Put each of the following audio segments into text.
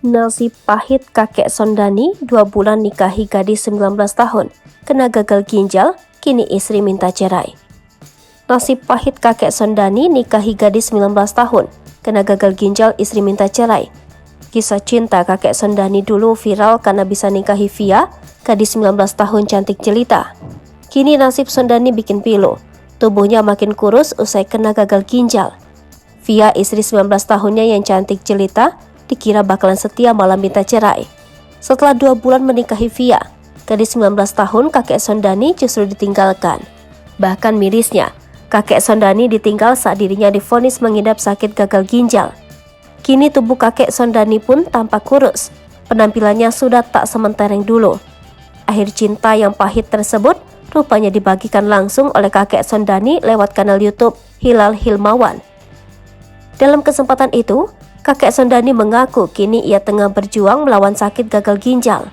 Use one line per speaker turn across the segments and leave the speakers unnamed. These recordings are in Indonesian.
Nasib pahit kakek Sondani, 2 bulan nikahi gadis 19 tahun, kena gagal ginjal, kini istri minta cerai. Nasib pahit kakek Sondani nikahi gadis 19 tahun, kena gagal ginjal, istri minta cerai. Kisah cinta kakek Sondani dulu viral karena bisa nikahi Via, gadis 19 tahun cantik jelita. Kini nasib Sondani bikin pilu, tubuhnya makin kurus usai kena gagal ginjal. Via, istri 19 tahunnya yang cantik jelita, dikira bakalan setia malah minta cerai. Setelah 2 bulan menikahi Via, gadis 19 tahun kakek Sondani justru ditinggalkan. Bahkan mirisnya, kakek Sondani ditinggal saat dirinya divonis mengidap sakit gagal ginjal. Kini tubuh kakek Sondani pun tampak kurus, penampilannya sudah tak sementereng dulu. Akhir cinta yang pahit tersebut rupanya dibagikan langsung oleh kakek Sondani lewat kanal YouTube Hilal Hilmawan. Dalam kesempatan itu, kakek Sondani mengaku kini ia tengah berjuang melawan sakit gagal ginjal.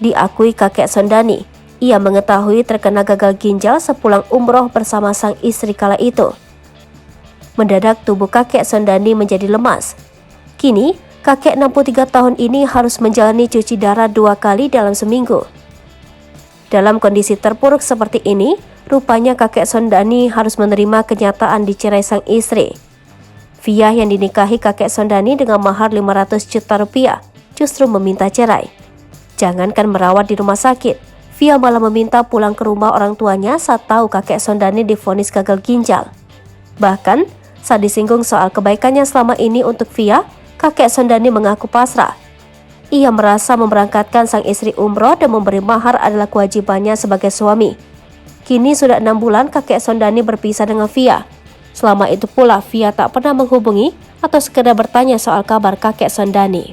Diakui kakek Sondani, ia mengetahui terkena gagal ginjal sepulang umroh bersama sang istri kala itu. Mendadak tubuh kakek Sondani menjadi lemas. Kini, kakek 63 tahun ini harus menjalani cuci darah 2 kali dalam seminggu. Dalam kondisi terpuruk seperti ini, rupanya kakek Sondani harus menerima kenyataan dicerai sang istri. Via yang dinikahi kakek Sondani dengan mahar 500 juta rupiah justru meminta cerai. Jangankan merawat di rumah sakit, Via malah meminta pulang ke rumah orang tuanya saat tahu kakek Sondani divonis gagal ginjal. Bahkan, saat disinggung soal kebaikannya selama ini untuk Via, kakek Sondani mengaku pasrah. Ia merasa memberangkatkan sang istri umroh dan memberi mahar adalah kewajibannya sebagai suami. Kini sudah 6 bulan kakek Sondani berpisah dengan Via. Selama itu pula Via tak pernah menghubungi atau sekedar bertanya soal kabar kakek Sondani.